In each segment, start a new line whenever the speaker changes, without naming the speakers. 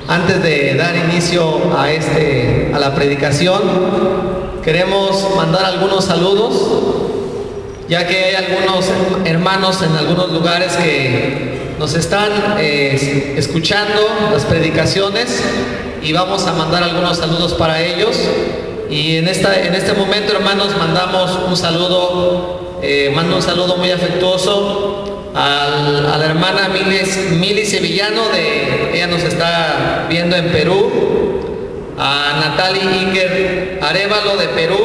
Antes de dar inicio a la predicación, queremos mandar algunos saludos, ya que hay algunos hermanos en algunos lugares que nos están escuchando las predicaciones, y vamos a mandar algunos saludos para ellos. Y en este momento, hermanos, mando un saludo muy afectuoso a la hermana Mili Sevillano, ella nos está viendo en Perú, a Natalie Inger Arevalo de Perú,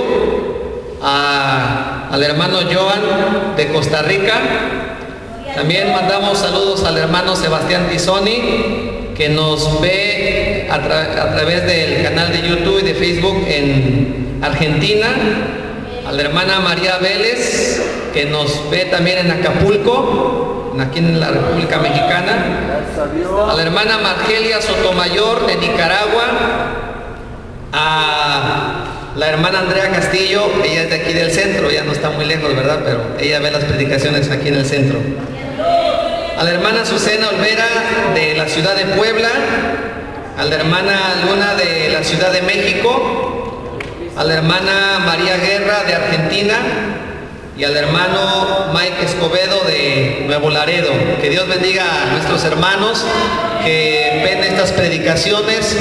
al hermano Joan de Costa Rica. También mandamos saludos al hermano Sebastián Tizoni, que nos ve a través del canal de YouTube y de Facebook en Argentina, a la hermana María Vélez, que nos ve también en Acapulco, aquí en la República Mexicana, a la hermana Margelia Sotomayor de Nicaragua, a la hermana Andrea Castillo, ella es de aquí del centro, ella no está muy lejos, ¿verdad? Pero ella ve las predicaciones aquí en el centro. A la hermana Susana Olvera de la ciudad de Puebla, a la hermana Luna de la Ciudad de México, a la hermana María Guerra de Argentina y al hermano Mike Escobedo de Nuevo Laredo. Que Dios bendiga a nuestros hermanos que ven estas predicaciones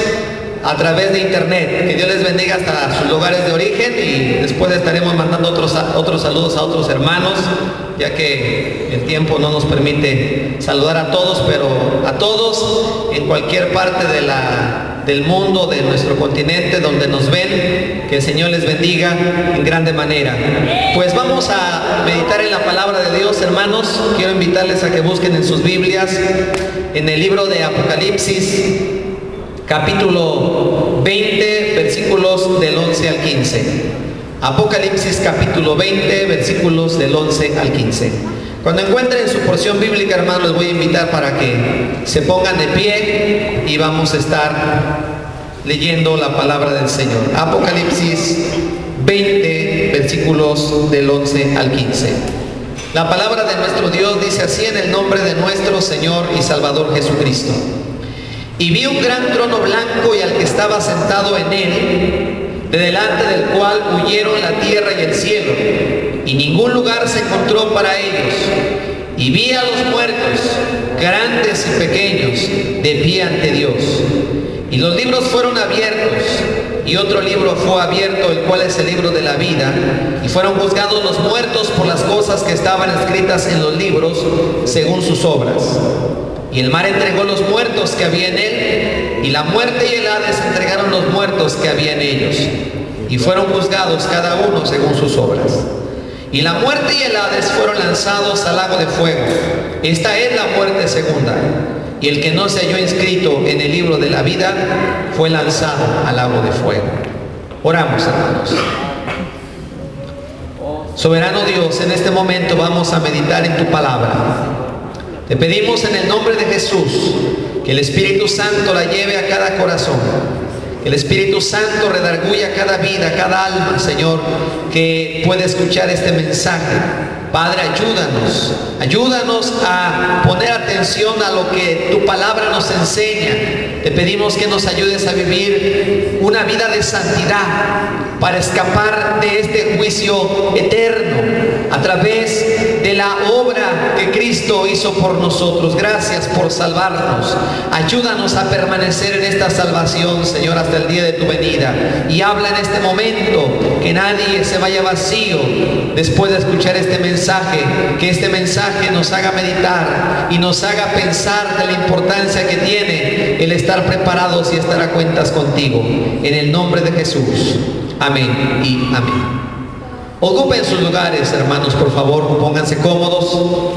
a través de internet. Que Dios les bendiga hasta sus lugares de origen, y después estaremos mandando otros saludos a otros hermanos, ya que el tiempo no nos permite saludar a todos, pero a todos en cualquier parte del mundo, de nuestro continente, donde nos ven, que el Señor les bendiga en grande manera. Pues vamos a meditar en la palabra de Dios, hermanos. Quiero invitarles a que busquen en sus Biblias, en el libro de Apocalipsis, capítulo 20, versículos del 11 al 15. Apocalipsis capítulo 20, versículos del 11 al 15. Cuando encuentren su porción bíblica, hermanos, les voy a invitar para que se pongan de pie y vamos a estar leyendo la palabra del Señor. Apocalipsis 20, versículos del 11 al 15. La palabra de nuestro Dios dice así, en el nombre de nuestro Señor y Salvador Jesucristo. Y vi un gran trono blanco y al que estaba sentado en él, de delante del cual huyeron la tierra y el cielo, y ningún lugar se encontró para ellos. Y vi a los muertos, grandes y pequeños, de pie ante Dios. Y los libros fueron abiertos, y otro libro fue abierto, el cual es el libro de la vida, y fueron juzgados los muertos por las cosas que estaban escritas en los libros, según sus obras. Y el mar entregó los muertos que había en él, y la muerte y el Hades entregaron los muertos que había en ellos, y fueron juzgados cada uno según sus obras. Y la muerte y el Hades fueron lanzados al lago de fuego. Esta es la muerte segunda. Y el que no se halló inscrito en el libro de la vida fue lanzado al lago de fuego. Oramos, hermanos. Soberano Dios, en este momento vamos a meditar en tu palabra. Te pedimos en el nombre de Jesús que el Espíritu Santo la lleve a cada corazón, que el Espíritu Santo redarguya cada vida, cada alma, Señor, que pueda escuchar este mensaje. Padre, ayúdanos a poner atención a lo que tu palabra nos enseña. Te pedimos que nos ayudes a vivir una vida de santidad para escapar de este juicio eterno a través de la obra que Cristo hizo por nosotros. Gracias por salvarnos. Ayúdanos a permanecer en esta salvación, Señor, hasta el día de tu venida. Y habla en este momento, que nadie se vaya vacío después de escuchar este mensaje, que este mensaje nos haga meditar y nos haga pensar de la importancia que tiene el estar preparados y estar a cuentas contigo. En el nombre de Jesús. Amén y amén. Ocupen sus lugares, hermanos, por favor, pónganse cómodos.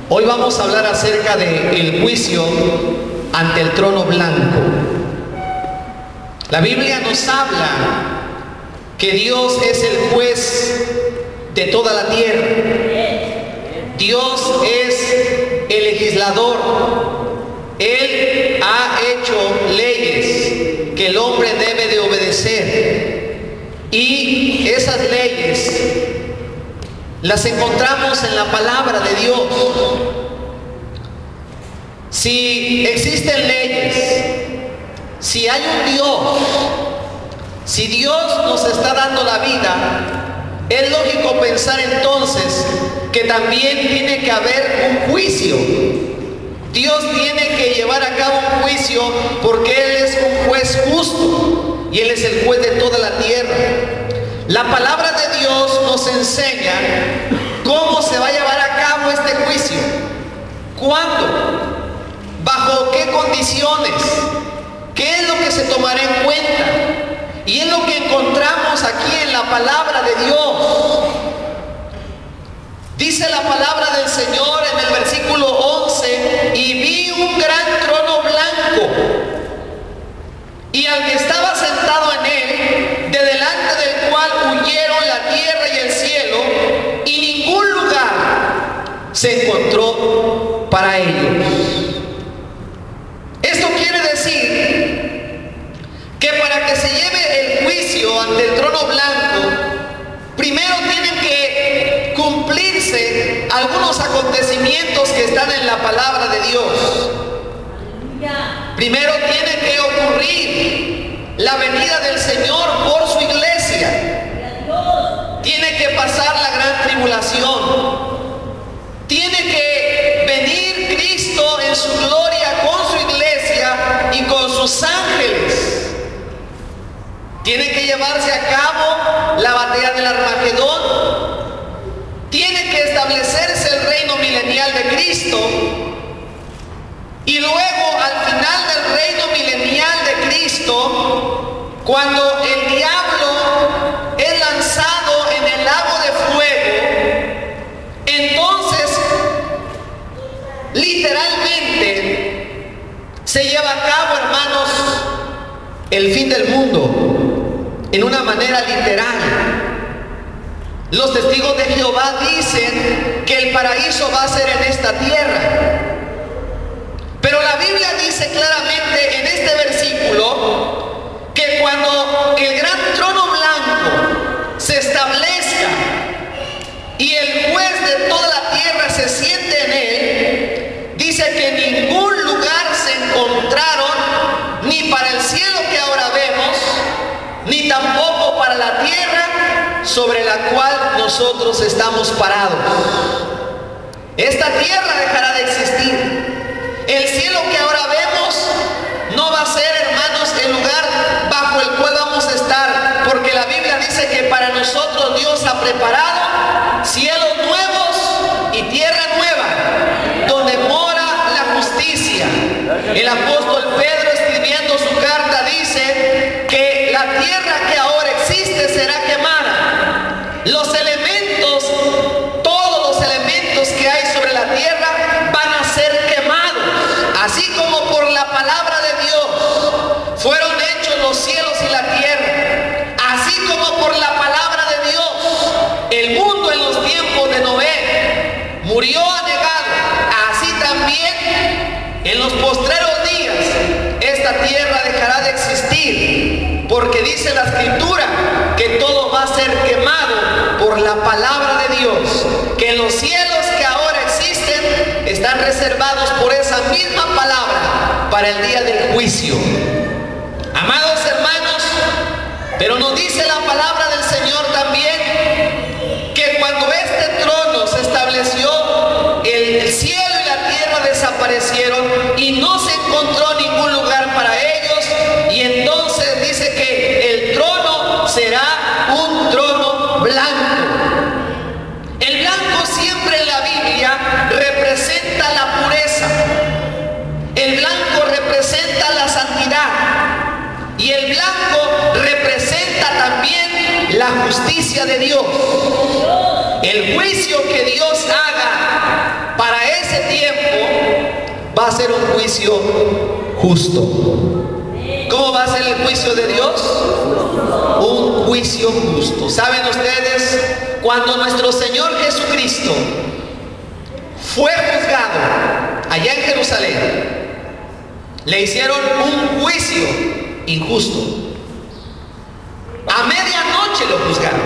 Hoy vamos a hablar acerca del juicio ante el trono blanco. La Biblia nos habla que Dios es el juez de toda la tierra. Dios es el legislador. Él ha hecho leyes que el hombre debe de obedecer. Y esas leyes las encontramos en la palabra de Dios. Si existen leyes, si hay un Dios, si Dios nos está dando la vida, es lógico pensar entonces que también tiene que haber un juicio. Dios tiene que llevar a cabo un juicio porque Él es un juez justo y Él es el juez de toda la tierra. La palabra de Dios nos enseña cómo se va a llevar a cabo este juicio, cuándo, bajo qué condiciones, qué es lo que se tomará en cuenta. Y es lo que encontramos aquí en la palabra de Dios. Dice la palabra del Señor en el versículo 11: y vi un gran trono blanco, y al que estaba sentado en él, de delante del cual huyeron la tierra y el cielo, y ningún lugar se encontró para ellos. Esto quiere decir que para que se lleve el juicio ante el trono blanco, primero tienen que cumplirse algunos acontecimientos que están en la palabra de Dios. Primero tiene que ocurrir la venida del Señor por su iglesia. Tiene que pasar la gran tribulación. Tiene que venir Cristo en su gloria con su iglesia y con sus ángeles. Tiene que llevarse a cabo la batalla del Armagedón. Tiene que establecerse el reino milenial de Cristo. Y luego, al final del reino milenial de Cristo, cuando el diablo es lanzado en el lago de fuego, entonces, literalmente, se lleva a cabo, hermanos, el fin del mundo. En una manera literal. Los testigos de Jehová dicen que el paraíso va a ser en esta tierra. Pero la Biblia dice claramente en este versículo que cuando el gran trono blanco se establezca y el juez de toda la tierra se siente en él, dice que en ningún lugar se encontraron, ni para el cielo que ahora vemos, ni tampoco para la tierra sobre la cual nosotros estamos parados. Esta tierra dejará de existir. El cielo que ahora vemos no va a ser, hermanos, el lugar bajo el cual vamos a estar, porque la Biblia dice que para nosotros Dios ha preparado cielos nuevos y tierra nueva, donde mora la justicia. El apóstol Pedro, escribiendo su carta, dice que la tierra que ahora existe será quemada. Los elementos, todos los elementos que hay sobre la tierra van a ser quemados. Así como por la palabra de Dios fueron hechos los cielos y la tierra, así como por la palabra de Dios el mundo en los tiempos de Noé murió anegado, así también en los postreros días esta tierra dejará de existir, porque dice la Escritura que todo va a ser quemado por la palabra de Dios, que los cielos que ahora existen están reservados por esa misma palabra para el día del juicio. Amados hermanos, pero nos dice la palabra del Señor también que cuando este trono se estableció, el cielo y la tierra desaparecieron y no se encontró ningún lugar para ellos, y entonces dice que el trono será un trono blanco. El blanco siempre en la Biblia representa la pureza. El blanco representa la santidad. Y el blanco representa también la justicia de Dios. El juicio que Dios haga para ese tiempo va a ser un juicio justo. ¿Cómo va a ser el juicio de Dios? Un juicio justo. ¿Saben ustedes? Cuando nuestro Señor Jesucristo fue juzgado allá en Jerusalén, le hicieron un juicio injusto. A medianoche lo juzgaron.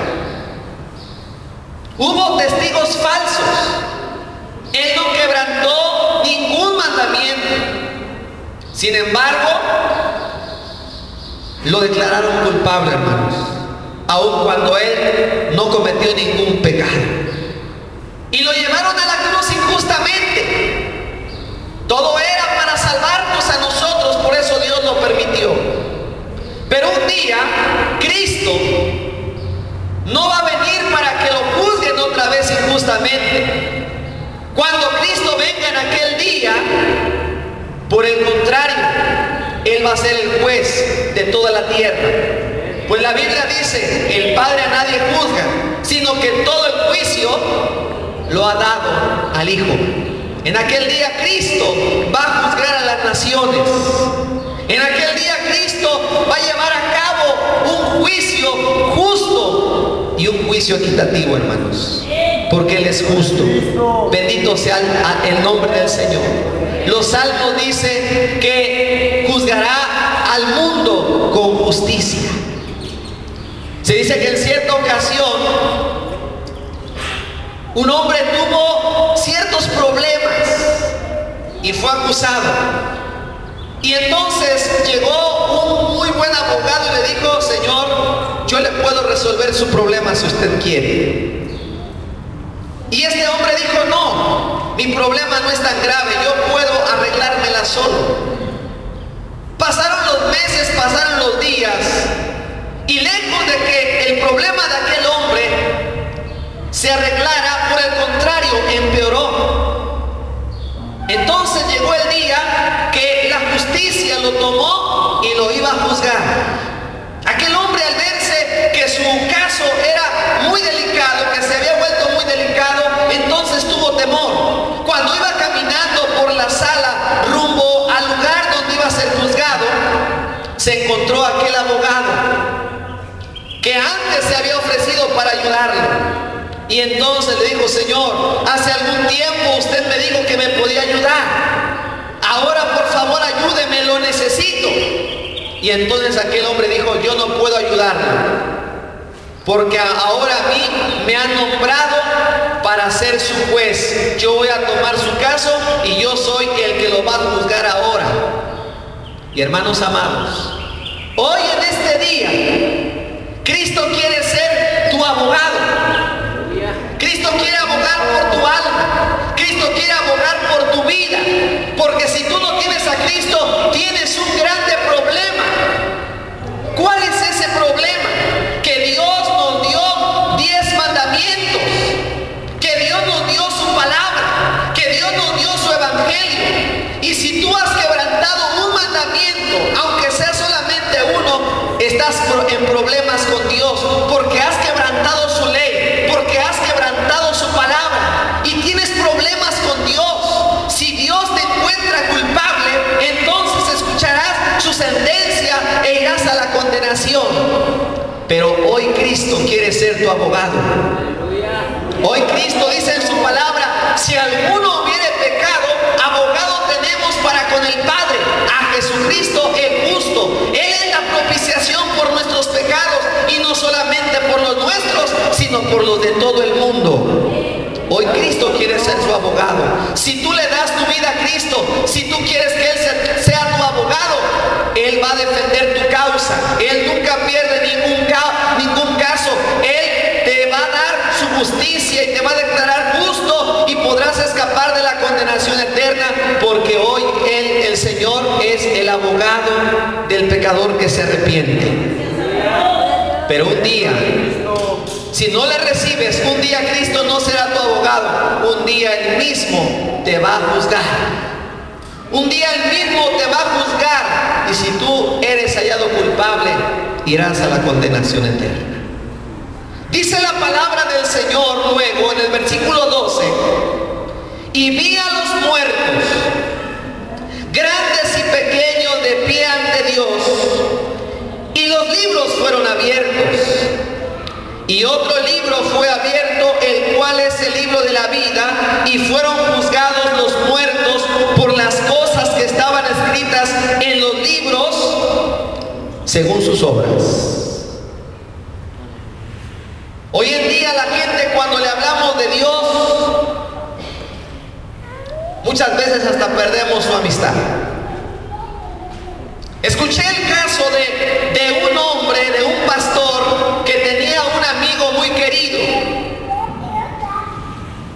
Hubo testigos falsos. Él no quebrantó ningún mandamiento. Sin embargo, lo declararon culpable, hermanos, aun cuando él no cometió ningún pecado. Y lo llevaron a la cruz injustamente. Todo era para salvarnos a nosotros, por eso Dios lo permitió. Pero un día, Cristo no va a venir para que lo juzguen otra vez injustamente. Cuando Cristo venga en aquel día, por el contrario, Él va a ser el juez de toda la tierra. Pues la Biblia dice, el Padre a nadie juzga, sino que todo el juicio lo ha dado al Hijo. En aquel día Cristo va a juzgar a las naciones. En aquel día Cristo va a llevar a cabo un juicio justo y un juicio equitativo, hermanos, porque Él es justo. Bendito sea el nombre del Señor. Los salmos dicen que juzgará al mundo con justicia. Se dice que en cierta ocasión un hombre tuvo ciertos problemas y fue acusado. Y entonces llegó un muy buen abogado y le dijo: Señor, yo le puedo resolver su problema si usted quiere. Y este hombre dijo: no, mi problema no es tan grave, yo puedo arreglármela solo. Pasaron los meses, pasaron los días, y lejos de que el problema de aquel hombre se arreglara, por el contrario, empeoró. Entonces llegó el día que la justicia lo tomó y lo iba a juzgar. Aquel hombre, al verse que su caso era muy delicado, que se había vuelto muy delicado, entonces tuvo temor. Cuando iba caminando por la sala rumbo al lugar donde iba a ser juzgado, se encontró aquel abogado que antes se había ofrecido para ayudarlo. Y entonces le dijo: Señor, hace algún tiempo usted me dijo que me podía ayudar. Ahora por favor ayúdeme, lo necesito. Y entonces aquel hombre dijo: yo no puedo ayudarlo, porque ahora a mí me han nombrado para ser su juez. Yo voy a tomar su caso y yo soy el que lo va a juzgar ahora. Y hermanos amados, hoy en este día, Cristo quiere ser tu abogado. Cristo quiere abogar por tu alma. Cristo quiere abogar por tu vida. Porque si tú no tienes a Cristo, tienes un grande problema. ¿Cuál es ese problema? Que Dios nos dio 10 mandamientos. Que Dios nos dio su palabra. Que Dios nos dio su evangelio. Y si tú has quebrantado un mandamiento, aunque sea solamente uno, estás en problemas con Dios. Porque has quebrantado su ley. Porque has quebrantado su palabra y tienes problemas con Dios. Si Dios te encuentra culpable, entonces escucharás su sentencia e irás a la condenación. Pero hoy Cristo quiere ser tu abogado. Hoy Cristo dice en su palabra: si alguno hubiere pecado, abogado tenemos para con el Padre, a Jesucristo el justo. Él es la propiciación por nuestros pecados, y no solamente por los nuestros, sino por los de todo el mundo. Hoy Cristo quiere ser su abogado. Si tú le das tu vida a Cristo, si tú quieres que Él sea tu abogado, Él va a defender tu causa. Él nunca pierde ningún caso. Él te va a dar su justicia y te va a declarar justo, y podrás escapar de la condenación eterna, porque hoy Él, el Señor, es el abogado del pecador que se arrepiente. Pero un día, si no le recibes, un día Cristo no será tu abogado. Un día Él mismo te va a juzgar. Un día Él mismo te va a juzgar. Y si tú eres hallado culpable, irás a la condenación eterna. Dice la palabra del Señor luego en el versículo 12: y vi a los muertos, grandes y pequeños, de pie ante Dios, y los libros fueron abiertos. Y otro libro fue abierto, el cual es el libro de la vida, y fueron juzgados los muertos por las cosas que estaban escritas en los libros según sus obras. Hoy en día la gente, cuando le hablamos de Dios, muchas veces hasta perdemos su amistad. Escuché el caso de un hombre, de un pastor que tenía un amigo muy querido.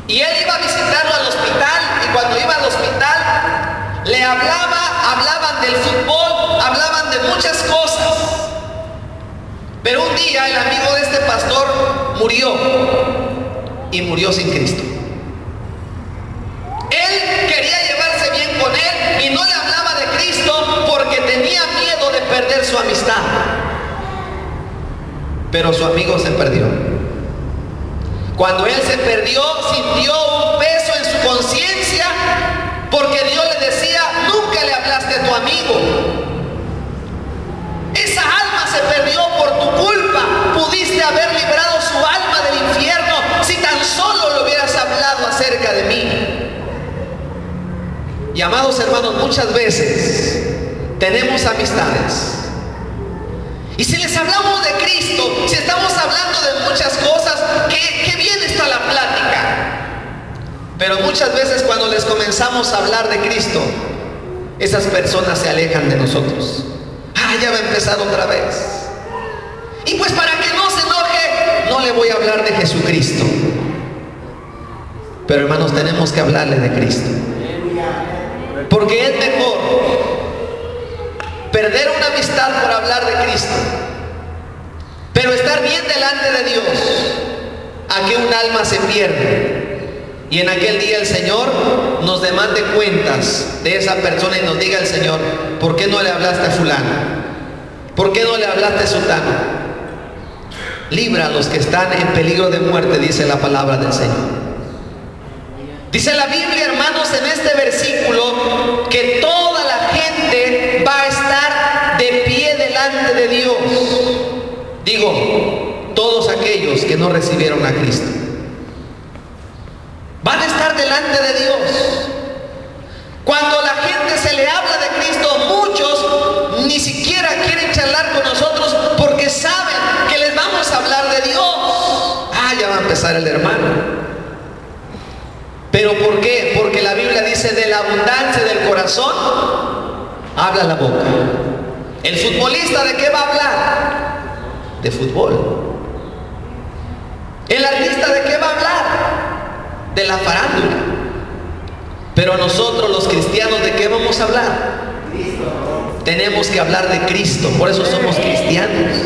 Y él iba a visitarlo al hospital, y cuando iba al hospital le hablaban del fútbol, hablaban de muchas cosas. Pero un día el amigo de este pastor murió, y murió sin Cristo. Él quería llevarse bien con él y no le hablaba de Cristo porque tenía miedo de perder su amistad. Pero su amigo se perdió. Cuando él se perdió, sintió un peso en su conciencia porque Dios le decía: nunca le hablaste a tu amigo. Esa alma se perdió por tu culpa. Pudiste haber librado su alma del infierno si tan solo le hubieras hablado acerca de mí. Y amados hermanos, muchas veces tenemos amistades. Y si les hablamos de Cristo, si estamos hablando de muchas cosas, qué bien está la plática. Pero muchas veces cuando les comenzamos a hablar de Cristo, esas personas se alejan de nosotros. Ya va a empezar otra vez. Y pues para que no se enoje, no le voy a hablar de Jesucristo. Pero hermanos, tenemos que hablarle de Cristo. Porque es mejor perder una amistad por hablar de Cristo, pero estar bien delante de Dios, a que un alma se pierda y en aquel día el Señor nos demande cuentas de esa persona y nos diga el Señor: ¿por qué no le hablaste a fulano? ¿Por qué no le hablaste a sutano? Libra a los que están en peligro de muerte, dice la palabra del Señor. Dice la Biblia, hermanos, en este versículo, que toda la gente va a estar de pie delante de Dios. Digo, todos aquellos que no recibieron a Cristo van a estar delante de Dios. Cuando la gente se le habla de Cristo, muchos ni siquiera quieren charlar con nosotros porque saben que les vamos a hablar de Dios. Ya va a empezar el hermano. ¿Pero por qué? Porque la Biblia dice: de la abundancia del corazón habla la boca. ¿El futbolista de qué va a hablar? De fútbol. ¿El artista de qué va a hablar? De la farándula. Pero nosotros los cristianos, ¿de qué vamos a hablar? Tenemos que hablar de Cristo. Por eso somos cristianos.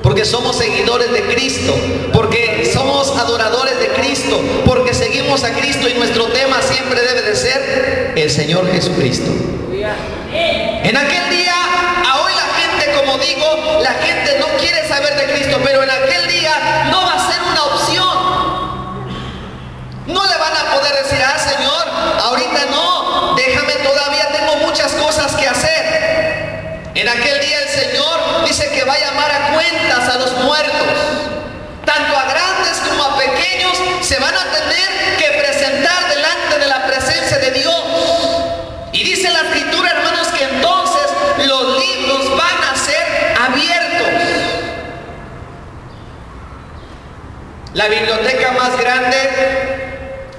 Porque somos seguidores de Cristo, porque somos adoradores de Cristo, porque seguimos a Cristo, y nuestro tema siempre debe de ser el Señor Jesucristo. En aquel día, a hoy la gente, como digo, la gente no quiere saber de Cristo, pero en aquel día no va a ser una opción. No le van a poder decir: Señor, ahorita no, déjame, todavía tengo muchas cosas que hacer. En aquel día el Señor dice que va a llamar a cuentas a los muertos. Tanto a grandes como a pequeños se van a tener que presentar delante de la presencia de Dios. Y dice la Escritura, hermanos, que entonces los libros van a ser abiertos. La biblioteca más grande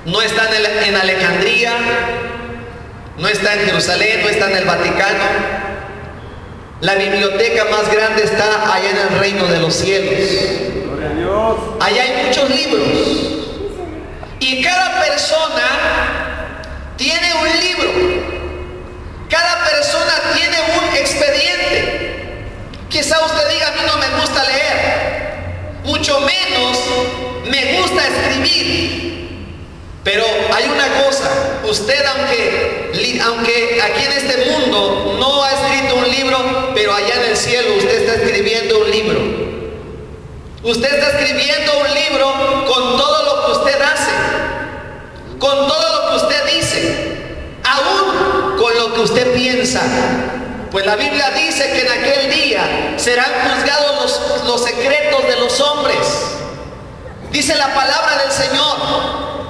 no está en Alejandría, no está en Jerusalén, no está en el Vaticano. La biblioteca más grande está allá en el reino de los cielos. Allá hay muchos libros. Y cada persona tiene un libro. Cada persona tiene un expediente. Quizá usted diga: a mí no me gusta leer, mucho menos me gusta escribir. Pero hay una cosa: usted, aunque aquí en este mundo no ha escrito un libro, pero allá en el cielo usted está escribiendo un libro. Usted está escribiendo un libro con todo lo que usted hace, con todo lo que usted dice, aún con lo que usted piensa. Pues la Biblia dice que en aquel día serán juzgados los secretos de los hombres. Dice la palabra del Señor: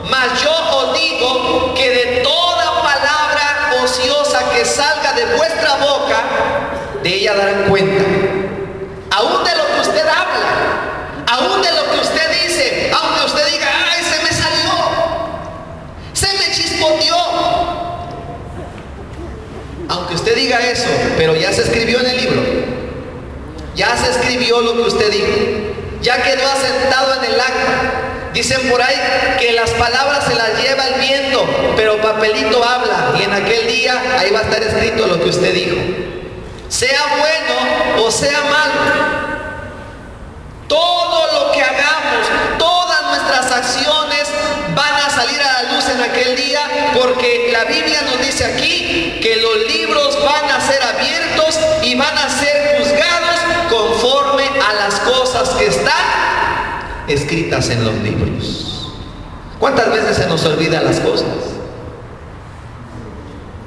mas yo os digo que de toda palabra ociosa que salga de vuestra boca, de ella darán cuenta. Aún de lo que usted habla, aún de lo que usted dice, aunque usted diga: ¡ay, se me salió! ¡Se me chispoteó! aunque usted diga eso, pero ya se escribió en el libro. Ya se escribió lo que usted dijo. Ya quedó asentado en el acta. Dicen por ahí que las palabras se las lleva el viento, pero papelito habla, y en aquel día ahí va a estar escrito lo que usted dijo. Sea bueno o sea malo, todo lo que hagamos, todas nuestras acciones van a salir a la luz en aquel día, porque la Biblia nos dice aquí que los libros van a ser abiertos y van a ser juzgados conforme a las cosas que están escritas en los libros. ¿Cuántas veces se nos olvidan las cosas?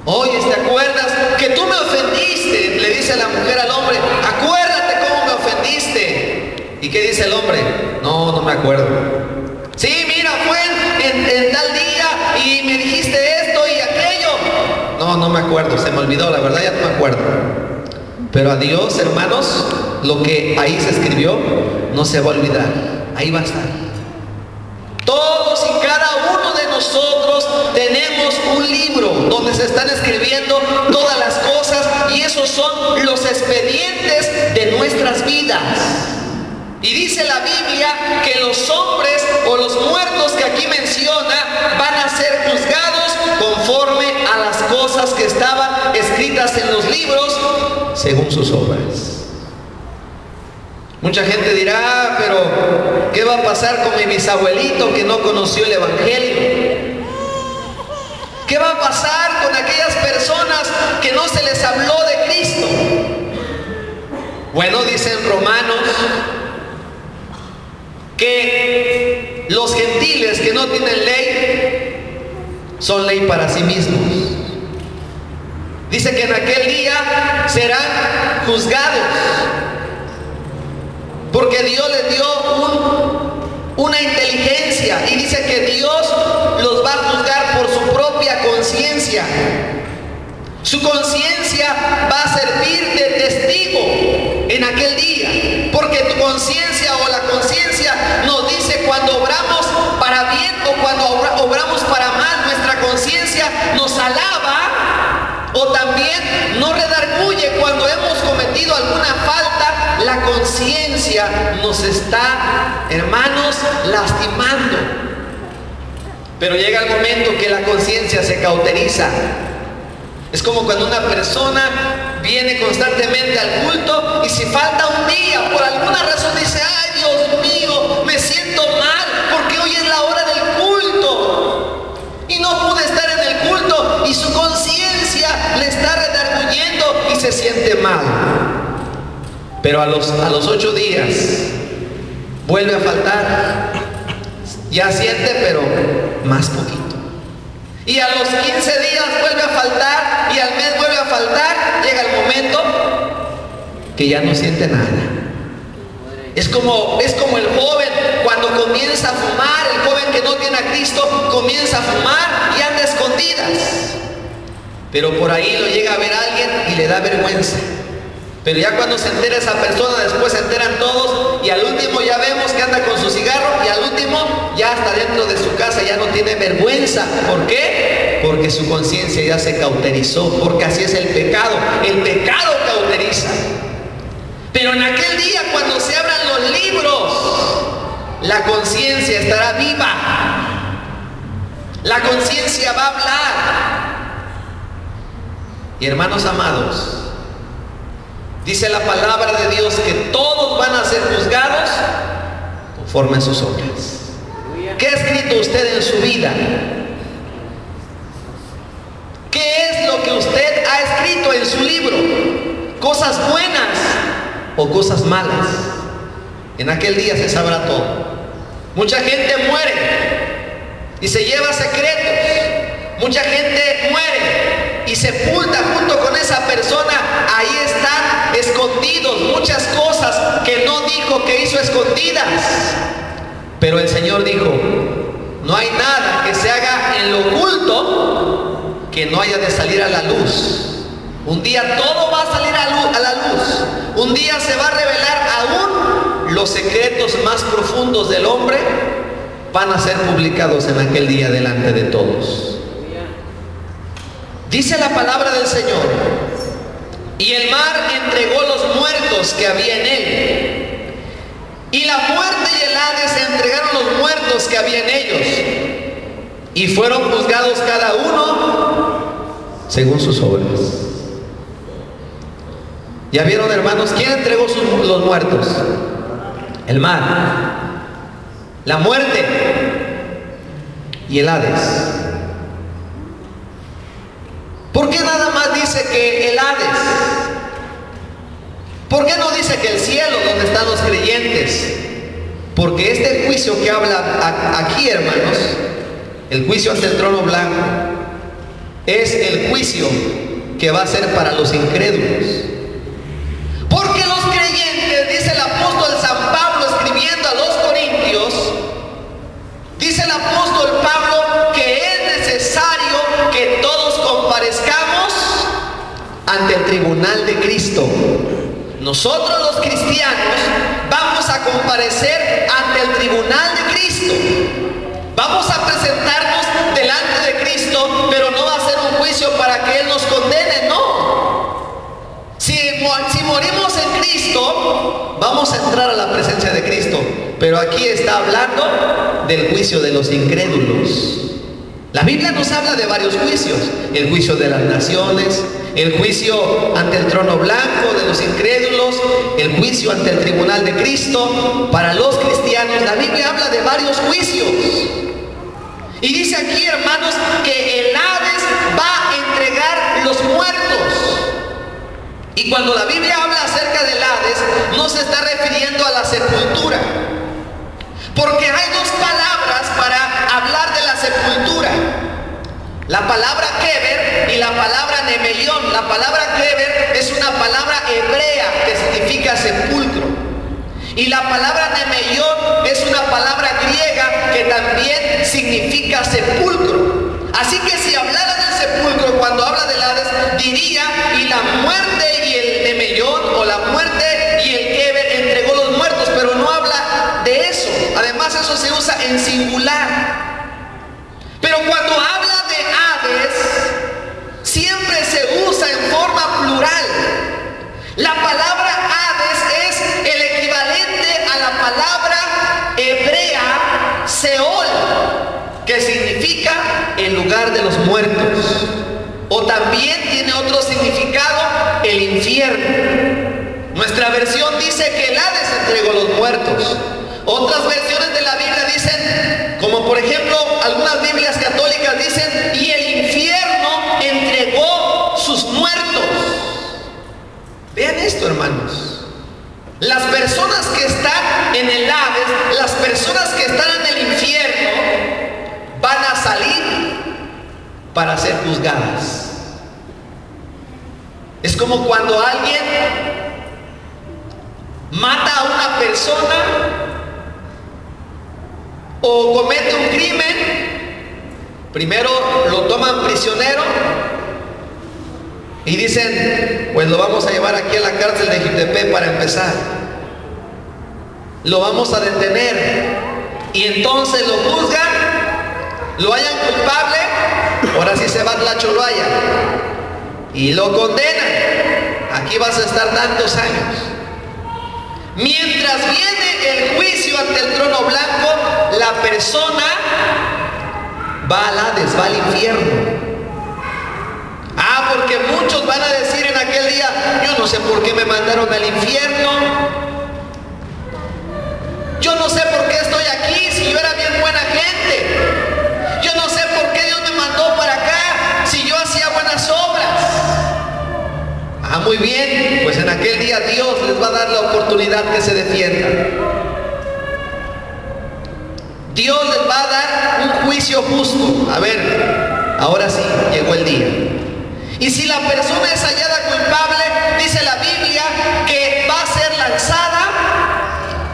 Oye, ¿te acuerdas que tú me ofendiste? Le dice la mujer al hombre, acuérdate cómo me ofendiste. ¿Y qué dice el hombre? No, no me acuerdo. Sí, mira, fue en tal día y me dijiste esto y aquello. No, no me acuerdo, se me olvidó, la verdad ya no me acuerdo. Pero a Dios, hermanos, lo que ahí se escribió no se va a olvidar, ahí va a estar. Todos y cada uno de nosotros tenemos un libro donde se están escribiendo todas las cosas, y esos son los expedientes de nuestras vidas. Y dice la Biblia que los hombres o los muertos que aquí menciona van a ser juzgados conforme a las cosas que estaban escritas en los libros según sus obras. Mucha gente dirá, pero ¿qué va a pasar con mi bisabuelito que no conoció el Evangelio? ¿Qué va a pasar con aquellas personas que no se les habló de Cristo? Bueno, dicen Romanos que los gentiles que no tienen ley son ley para sí mismos. Dice que en aquel día serán juzgados, porque Dios les dio una inteligencia, y dice que Dios los va a juzgar por su propia conciencia. Su conciencia va a servir de testigo en aquel día, porque tu conciencia o la conciencia nos dice cuando obramos para bien o cuando obramos para mal. Nuestra conciencia nos alaba o también nos redarguye cuando hemos cometido alguna falta. La conciencia nos está, hermanos, lastimando. Pero llega el momento que la conciencia se cauteriza. Es como cuando una persona viene constantemente al culto y si falta un día, por alguna razón dice, ay Dios mío, me siento mal porque hoy es la hora del culto y no pude estar en el culto, y su conciencia le está redarguyendo y se siente mal. Pero a los 8 días vuelve a faltar, ya siente pero más poquito. Y a los 15 días vuelve a faltar, y al mes vuelve a faltar. Llega el momento que ya no siente nada. Es como el joven cuando comienza a fumar. El joven que no tiene a Cristo comienza a fumar y anda a escondidas, pero por ahí lo llega a ver alguien y le da vergüenza. Pero ya cuando se entera esa persona, después se enteran todos, y al último ya vemos que anda con su cigarro, y al último ya hasta dentro de su casa ya no tiene vergüenza. ¿Por qué? Porque su conciencia ya se cauterizó, porque así es el pecado cauteriza. Pero en aquel día, cuando se abran los libros, la conciencia estará viva, la conciencia va a hablar. Y hermanos amados, dice la palabra de Dios que todos van a ser juzgados conforme a sus obras. ¿Qué ha escrito usted en su vida? ¿Qué es lo que usted ha escrito en su libro? ¿Cosas buenas o cosas malas? En aquel día se sabrá todo. Mucha gente muere y se lleva secretos. Mucha gente muere y sepulta junto con esa persona. Ahí están escondidos muchas cosas que no dijo, que hizo escondidas. Pero el Señor dijo, no hay nada que se haga en lo oculto que no haya de salir a la luz. Un día todo va a salir a la luz. Un día se va a revelar aún los secretos más profundos del hombre. Van a ser publicados en aquel día delante de todos. Dice la palabra del Señor y el mar entregó los muertos que había en él. Y la muerte y el Hades entregaron los muertos que había en ellos, y fueron juzgados cada uno según sus obras. ¿Ya vieron, hermanos? ¿Quién entregó los muertos? El mar, la muerte y el Hades. ¿Por qué nada más dice que el Hades? ¿Por qué no dice que el cielo, donde están los creyentes? Porque este juicio que habla aquí, hermanos, el juicio ante el trono blanco, es el juicio que va a ser para los incrédulos. Porque los creyentes, dice el apóstol San Pablo escribiendo a los Corintios, dice el apóstol Pablo que es necesario que todos comparezcamos ante el tribunal de Cristo. Nosotros los cristianos vamos a comparecer ante el tribunal de Cristo. Vamos a presentarnos delante de Cristo, pero no va a ser un juicio para que Él nos condene, no. Si morimos en Cristo, vamos a entrar a la presencia de Cristo. Pero aquí está hablando del juicio de los incrédulos. La Biblia nos habla de varios juicios: el juicio de las naciones, el juicio ante el trono blanco de los incrédulos, el juicio ante el tribunal de Cristo. Para los cristianos, la Biblia habla de varios juicios. Y dice aquí, hermanos, que el Hades va a entregar los muertos. Y cuando la Biblia habla acerca del Hades, no se está refiriendo a la sepultura, porque hay dos palabras para hablar de la sepultura: la palabra keber y la palabra nemeión. La palabra keber es una palabra hebrea que significa sepulcro, y la palabra nemeión es una palabra griega que también significa sepulcro. Así que si hablara del sepulcro cuando habla del Hades, diría: y la muerte y el nemeión, o la muerte y el keber entregó los muertos, pero no habla de eso. Además, eso se usa en singular. Pero cuando habla de Hades, siempre se usa en forma plural. La palabra Hades es el equivalente a la palabra hebrea Seol, que significa el lugar de los muertos, o también tiene otro significado, el infierno. Nuestra versión dice que el Hades entregó los muertos. Otras versiones de la Biblia dicen, como por ejemplo algunas Biblias católicas dicen, y el infierno entregó sus muertos. Vean esto, hermanos. Las personas que están en el Hades, las personas que están en el infierno, van a salir para ser juzgadas. Es como cuando alguien mata a una persona o comete un crimen. Primero lo toman prisionero y dicen: pues lo vamos a llevar aquí a la cárcel de Jitepec para empezar. Lo vamos a detener, y entonces lo juzgan, lo hallan culpable, ahora sí se va a la Choloaya, y lo condenan. Aquí vas a estar tantos años. Mientras viene el juicio ante el trono blanco, la persona va al Hades, va al infierno. Porque muchos van a decir en aquel día: yo no sé por qué me mandaron al infierno, yo no sé por qué estoy aquí si yo era bien buena gente, yo no sé por qué Dios me mandó para acá si yo hacía buenas obras. Muy bien, pues en aquel día Dios les va a dar la oportunidad que se defiendan. Dios les va a dar un juicio justo. A ver, ahora sí, llegó el día. Y si la persona es hallada culpable, dice la Biblia que va a ser lanzada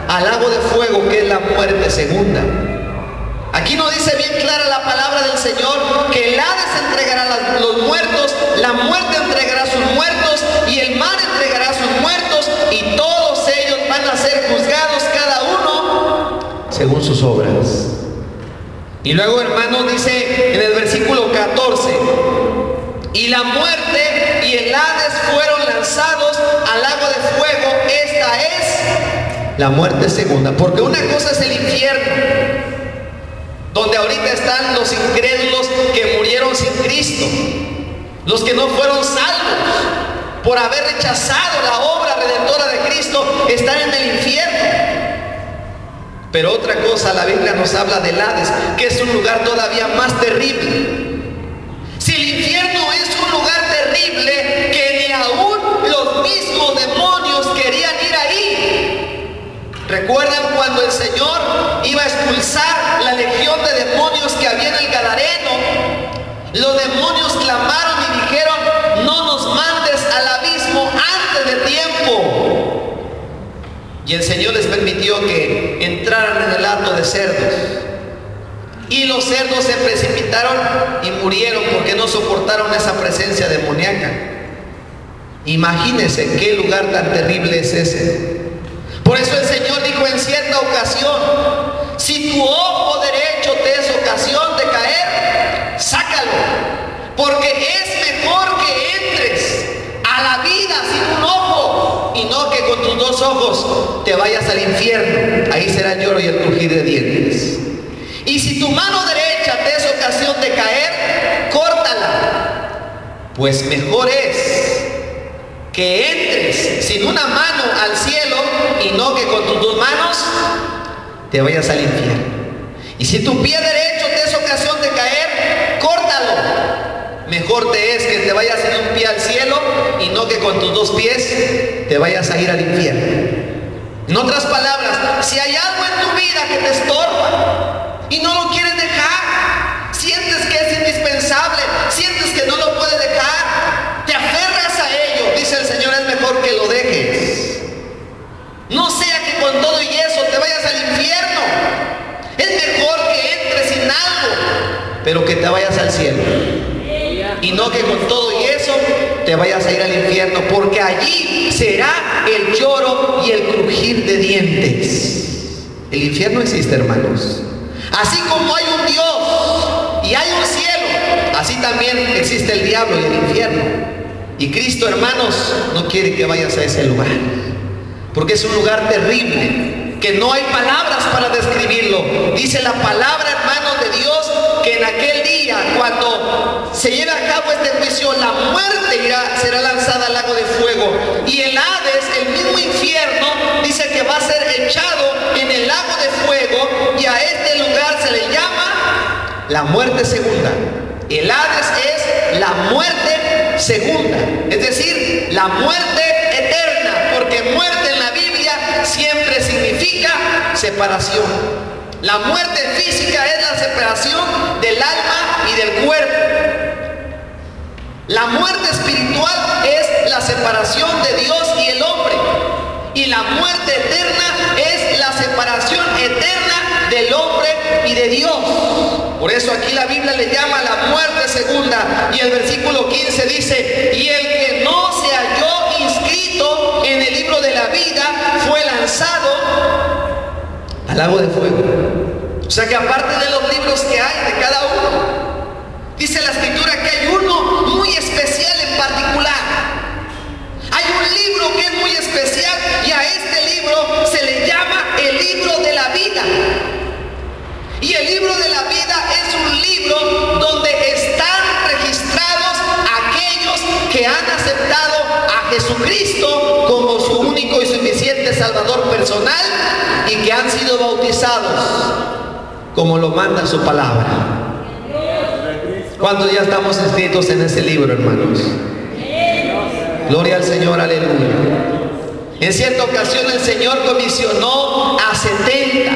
al lago de fuego, que es la muerte segunda. Aquí no dice bien clara la palabra del Señor que el Hades entregará los muertos, la muerte entregará sus muertos, y el mar entregará sus muertos, y todos ellos van a ser juzgados, cada uno según sus obras. Y luego, hermanos, dice en el versículo 14: y la muerte y el Hades fueron lanzados la muerte segunda. Porque una cosa es el infierno, donde ahorita están los incrédulos que murieron sin Cristo, los que no fueron salvos por haber rechazado la obra redentora de Cristo, están en el infierno. Pero otra cosa, la Biblia nos habla del Hades, que es un lugar todavía más terrible. Si el infierno es un lugar terrible, que ni aún los mismos demonios querían ir ahí. ¿Recuerdan cuando el Señor iba a expulsar la legión de demonios que había en el Gadareno? Los demonios clamaron y dijeron: no nos mandes al abismo antes de tiempo. Y el Señor les permitió que entraran en el hato de cerdos. Y los cerdos se precipitaron y murieron porque no soportaron esa presencia demoníaca. Imagínense qué lugar tan terrible es ese. Por eso el Señor dijo en cierta ocasión: si tu ojo derecho te es ocasión de caer, sácalo, porque es mejor que entres a la vida sin un ojo, y no que con tus dos ojos te vayas al infierno. Ahí será el lloro y el crujir de dientes. Y si tu mano derecha te es ocasión de caer, córtala, pues mejor es que entres sin una mano al cielo, y no que con tus dos manos te vayas al infierno. Y si tu pie derecho te es ocasión de caer, córtalo. Mejor te es que te vayas en un pie al cielo, y no que con tus dos pies te vayas a ir al infierno. En otras palabras, si hay algo en tu vida que te estorba y no lo quieres dejar, sientes que es indispensable, sientes que no lo puedes dejar, te aferras a ello, dice el Señor: es mejor que lo dejes. No sea que con todo y eso te vayas al infierno. Es mejor que entres sin algo, pero que te vayas al cielo, y no que con todo y eso te vayas a ir al infierno, porque allí será el lloro y el crujir de dientes. El infierno existe, hermanos. Así como hay un Dios y hay un cielo, así también existe el diablo y el infierno. Y Cristo, hermanos, no quiere que vayas a ese lugar, porque es un lugar terrible, que no hay palabras para describirlo. Dice la palabra, hermanos de Dios, que en aquel día, cuando se lleve a cabo este juicio, la muerte será lanzada al lago de fuego. Y el Hades, el mismo infierno, dice que va a ser echado en el lago de fuego, y a este lugar se le llama la muerte segunda. El Hades es la muerte segunda, es decir, la muerte eterna, porque muerte en la Biblia siempre significa separación. La muerte física es la separación del alma y del cuerpo. La muerte espiritual es la separación de Dios y el hombre. Y la muerte eterna es la separación eterna del hombre y de Dios. Por eso aquí la Biblia le llama la muerte segunda. Y el versículo 15 dice: y el que no se halló inscrito en el libro de la vida fue lanzado al lago de fuego. O sea que aparte de los libros que hay de cada uno, dice la Escritura que hay uno muy especial en particular. Hay un libro que es muy especial, y a este libro se le llama el libro de la vida. Y el libro de la vida es un libro donde están registrados aquellos que han aceptado a Jesucristo como su único y suficiente Salvador personal, y que han sido bautizados como lo manda su palabra. ¿Cuántos ya estamos inscritos en ese libro, hermanos? Gloria al Señor, aleluya. En cierta ocasión el Señor comisionó a 70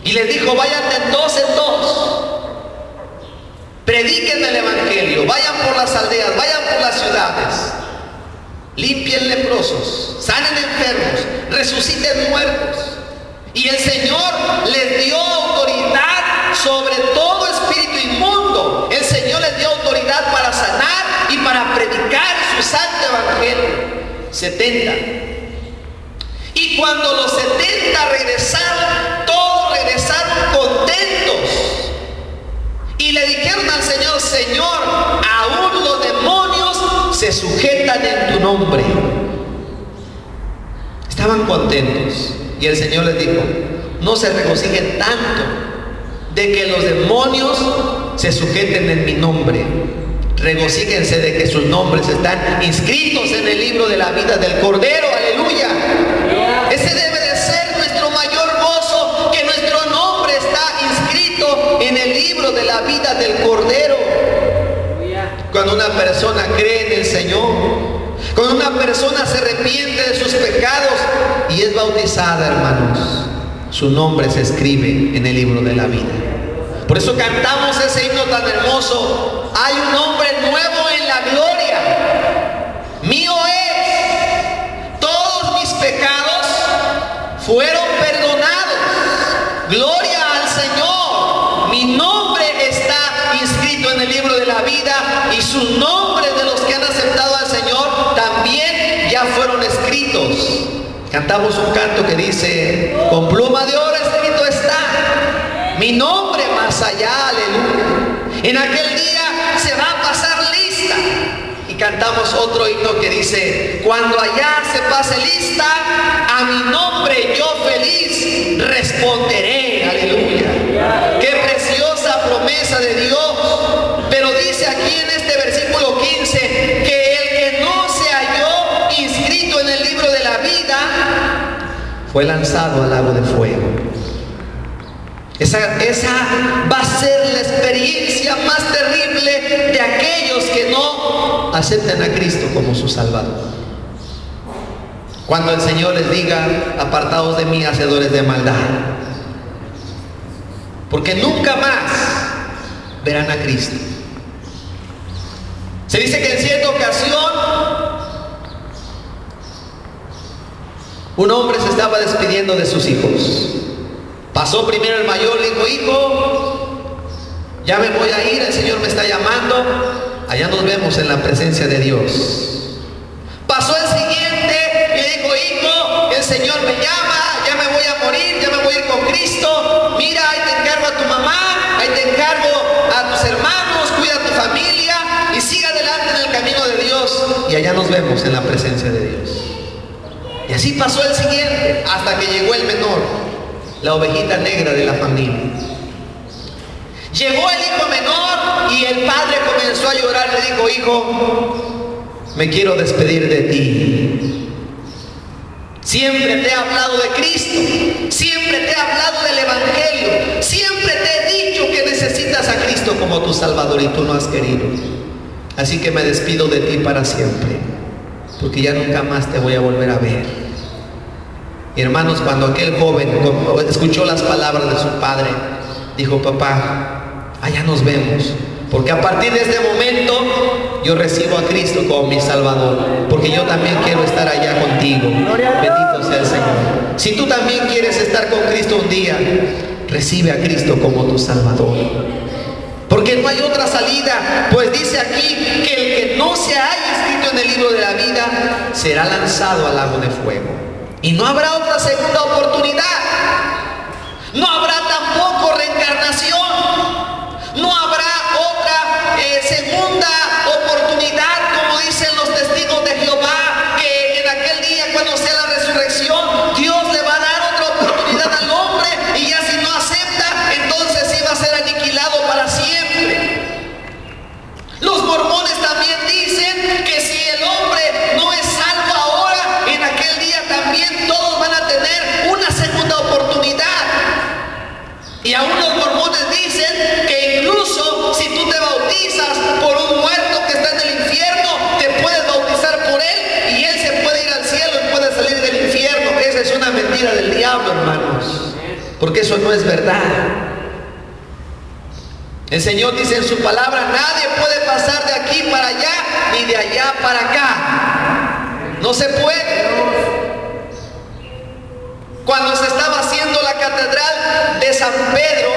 y les dijo: vayan de dos en dos, prediquen el evangelio, vayan por las aldeas, vayan por las ciudades, limpien leprosos, sanen enfermos, resuciten muertos. Y el Señor les dio autoridad sobre todo espíritu inmundo. El Señor les dio autoridad para sanar y para predicar su santo evangelio. 70. Y cuando los 70 regresaron, todos regresaron contentos. Y le dijeron al Señor: Señor, aún los demonios se sujetan en tu nombre. estaban contentos. Y el Señor les dijo: no se regocijen tanto de que los demonios se sujeten en mi nombre. Regocíjense de que sus nombres están inscritos en el libro de la vida del Cordero. Aleluya. Ese debe de ser nuestro mayor gozo, que nuestro nombre está inscrito en el libro de la vida del Cordero. Cuando una persona cree en el Señor, cuando una persona se arrepiente de sus pecados y es bautizada, hermanos, su nombre se escribe en el libro de la vida. Por eso cantamos ese himno tan hermoso: hay un nombre nuevo en la gloria, mío es, todos mis pecados fueron perdonados, gloria al Señor, mi nombre está inscrito en el libro de la vida y sus nombres de los que han aceptado al Señor también ya fueron escritos. Cantamos un canto que dice: con pluma de oro escrito está mi nombre más allá, aleluya. En aquel día se va a pasar lista. Y cantamos otro himno que dice: cuando allá se pase lista, a mi nombre yo feliz responderé, aleluya. Qué preciosa promesa de Dios. Pero dice aquí en este versículo 15 que el que no se halló inscrito en el libro de la vida fue lanzado al lago de fuego. Esa va a ser la experiencia más terrible de aquellos que no aceptan a Cristo como su Salvador. Cuando el Señor les diga: apartados de mí, hacedores de maldad, porque nunca más verán a Cristo. Se dice que en cierta ocasión un hombre se estaba despidiendo de sus hijos. Pasó primero el mayor, le dijo: hijo, ya me voy a ir, el Señor me está llamando, allá nos vemos en la presencia de Dios. Pasó el siguiente y le dijo: hijo, el Señor me llama, ya me voy a morir, ya me voy a ir con Cristo, mira, ahí te encargo a tu mamá, ahí te encargo a tus hermanos, cuida a tu familia y siga adelante en el camino de Dios, y allá nos vemos en la presencia de Dios. Y así pasó el siguiente, hasta que llegó el menor, la ovejita negra de la familia. Llegó el hijo menor y el padre comenzó a llorar. Le dijo: hijo, me quiero despedir de ti. Siempre te he hablado de Cristo, siempre te he hablado del Evangelio, siempre te he dicho que necesitas a Cristo como tu Salvador y tú no has querido. Así que me despido de ti para siempre, porque ya nunca más te voy a volver a ver. Y hermanos, cuando aquel joven escuchó las palabras de su padre, dijo: papá, allá nos vemos, porque a partir de este momento yo recibo a Cristo como mi Salvador, porque yo también quiero estar allá contigo. Bendito sea el Señor. Si tú también quieres estar con Cristo un día, recibe a Cristo como tu Salvador, porque no hay otra salida. Pues dice aquí que el que no se haya inscrito en el libro de la vida será lanzado al lago de fuego. Y no habrá otra segunda oportunidad. No habrá tampoco reencarnación. No habrá otra segunda oportunidad, como dicen los testigos de Jehová, que en aquel día, cuando sea la resurrección, Dios le va a dar otra oportunidad al hombre, y ya si no acepta, entonces sí va a ser aniquilado para siempre. Los mormones también dicen que si el hombre no es salvo ahora, en aquel día también todos van a tener una segunda oportunidad. Y aún los mormones dicen que incluso si tú te bautizas por un muerto que está en el infierno, te puedes bautizar por él y él se puede ir al cielo y puede salir del infierno. Esa es una mentira del diablo, hermanos, porque eso no es verdad. El Señor dice en su palabra: nadie puede pasar de aquí para allá ni de allá para acá. No se puede. Cuando se estaba haciendo la catedral de San Pedro,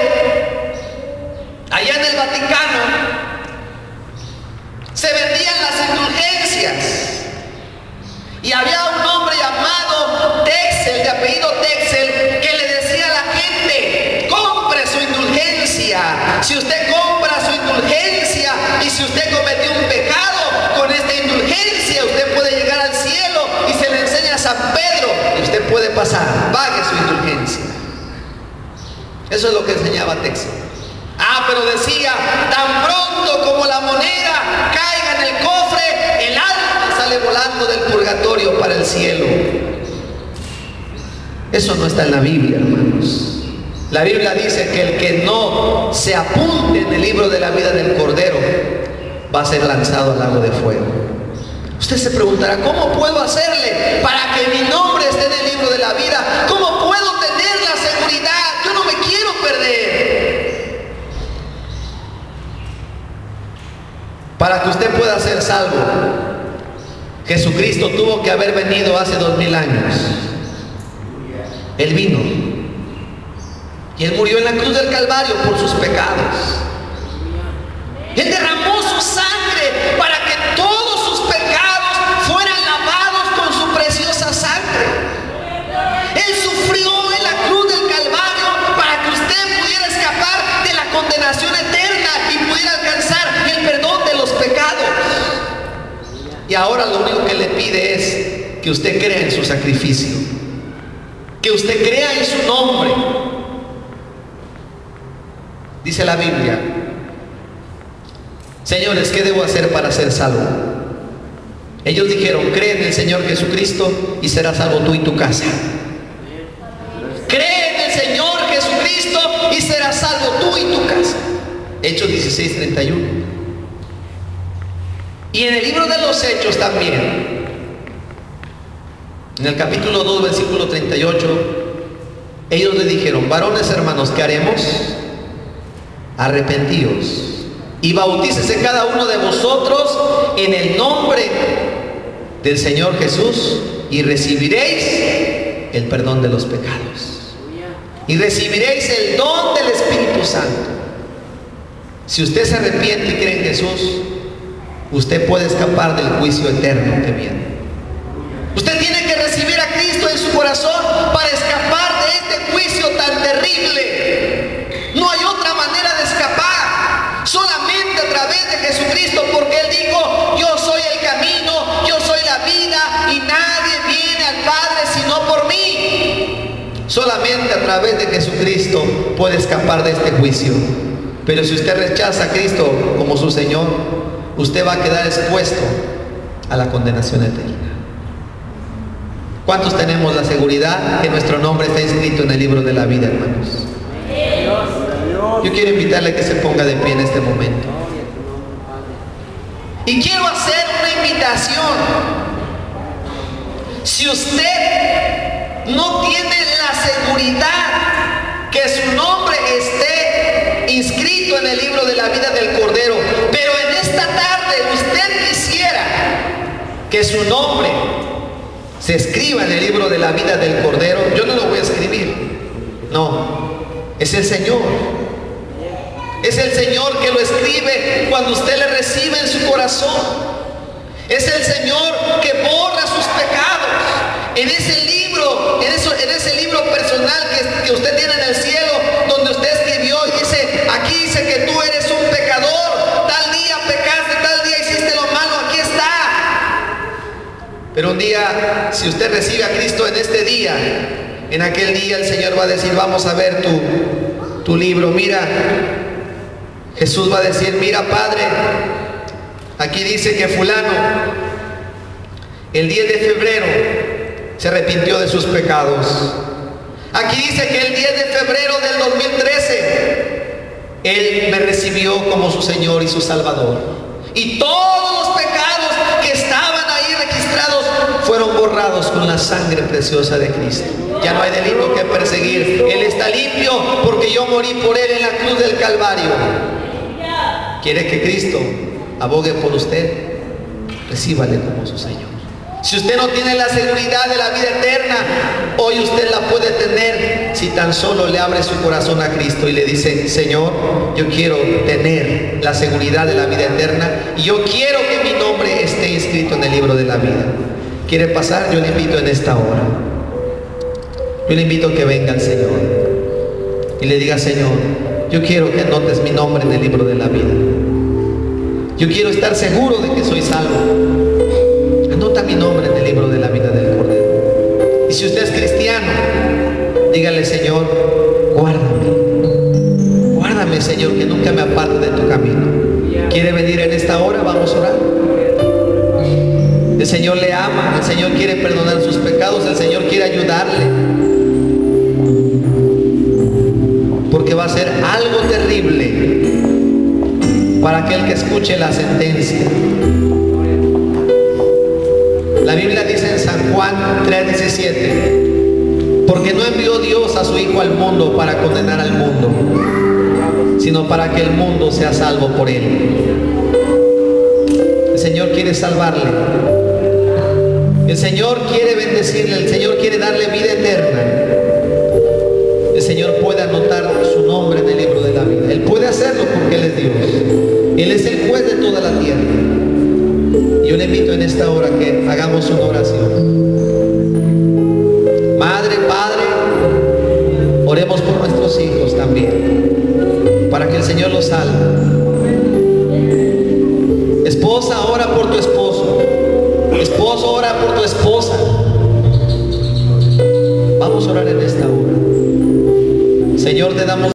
allá en el Vaticano, se vendían las indulgencias. Y había un hombre llamado Texel, de apellido Texel, que le decía a la gente: compre su indulgencia. Si usted compra su indulgencia y si usted cometió un pecado, con esta indulgencia usted puede llegar al cielo. Y se le enseña a San Pedro, y usted pasar, pague su indulgencia. Eso es lo que enseñaba Texto. Pero decía, tan pronto como la moneda caiga en el cofre, el alma sale volando del purgatorio para el cielo. Eso no está en la Biblia, hermanos. La Biblia dice que el que no se apunte en el libro de la vida del Cordero va a ser lanzado al lago de fuego. Usted se preguntará, ¿cómo puedo hacerle para que mi nombre esté en el libro de la vida? ¿Cómo puedo tener la seguridad? Yo no me quiero perder. Para que usted pueda ser salvo, Jesucristo tuvo que haber venido hace 2000 años. Él vino y Él murió en la cruz del Calvario por sus pecados. Él derramó su sangre para que todos sus pecados fueran lavados con su preciosa sangre. Él sufrió en la cruz del Calvario para que usted pudiera escapar de la condenación eterna y pudiera alcanzar el perdón de los pecados. Y ahora lo único que le pide es que usted crea en su sacrificio, que usted crea en su nombre. Dice la Biblia, señores, ¿qué debo hacer para ser salvo? Ellos dijeron, cree en el Señor Jesucristo y serás salvo tú y tu casa. Cree en el Señor Jesucristo y serás salvo tú y tu casa. Hechos 16:31. Y en el libro de los Hechos también, en el capítulo 2, versículo 38, ellos le dijeron, varones hermanos, ¿qué haremos? Arrepentíos y bautícese cada uno de vosotros en el nombre del Señor Jesús y recibiréis el perdón de los pecados y recibiréis el don del Espíritu Santo. Si usted se arrepiente y cree en Jesús, usted puede escapar del juicio eterno que viene. Usted tiene que recibir a Cristo en su corazón para escapar de este juicio tan terrible. No hay otra manera de escapar, solamente a través de Jesucristo, porque Él dijo, yo soy el camino, yo soy la vida y nadie viene al Padre sino por mí. Solamente a través de Jesucristo puede escapar de este juicio. Pero si usted rechaza a Cristo como su Señor, usted va a quedar expuesto a la condenación eterna. ¿Cuántos tenemos la seguridad que nuestro nombre está inscrito en el libro de la vida, hermanos? Yo quiero invitarle a que se ponga de pie en este momento. Y quiero hacer una invitación. Si usted no tiene la seguridad que su nombre esté inscrito en el libro de la vida del Cordero, pero en esta tarde usted quisiera que su nombre se escriba en el libro de la vida del Cordero, yo no lo voy a escribir. No, es el Señor. Es el Señor que lo escribe cuando usted le recibe en su corazón. Es el Señor que borra sus pecados. En ese libro, en ese libro personal que usted tiene en el cielo, donde usted escribió y dice, aquí dice que tú eres un pecador, tal día pecaste, tal día hiciste lo malo, aquí está. Pero un día, si usted recibe a Cristo en este día, en aquel día el Señor va a decir, vamos a ver tu libro, mira. Jesús va a decir, mira Padre, aquí dice que fulano, el 10 de febrero, se arrepintió de sus pecados. Aquí dice que el 10 de febrero del 2013, Él me recibió como su Señor y su Salvador. Y todos los pecados que estaban ahí registrados fueron borrados con la sangre preciosa de Cristo. Ya no hay delito que perseguir. Él está limpio porque yo morí por Él en la cruz del Calvario. ¿Quiere que Cristo abogue por usted? Recíbale como su Señor. Si usted no tiene la seguridad de la vida eterna, hoy usted la puede tener si tan solo le abre su corazón a Cristo y le dice, Señor, yo quiero tener la seguridad de la vida eterna y yo quiero que mi nombre esté inscrito en el libro de la vida. ¿Quiere pasar? Yo le invito en esta hora. Yo le invito a que venga el Señor y le diga, Señor, yo quiero que anotes mi nombre en el libro de la vida. Yo quiero estar seguro de que soy salvo. Anota mi nombre en el libro de la vida del Cordero. Y si usted es cristiano, Señor le ama, el Señor quiere perdonar sus pecados, el Señor quiere ayudarle. Porque va a ser algo terrible para aquel que escuche la sentencia. La Biblia dice en San Juan 3:17, porque no envió Dios a su Hijo al mundo para condenar al mundo, sino para que el mundo sea salvo por él. El Señor quiere salvarle, el Señor quiere bendecirle, el Señor quiere darle vida eterna. El Señor puede anotar su nombre en el libro de la vida. Él puede hacerlo porque Él es Dios. Él es el juez de toda la tierra. Yo le invito en esta hora que hagamos una oración. Madre, Padre, oremos por nuestros hijos también, para que el Señor los salve. Esposa, ora por tu esposo. Esposo, ora por tu esposa. Vamos a orar en esta hora. Señor, te damos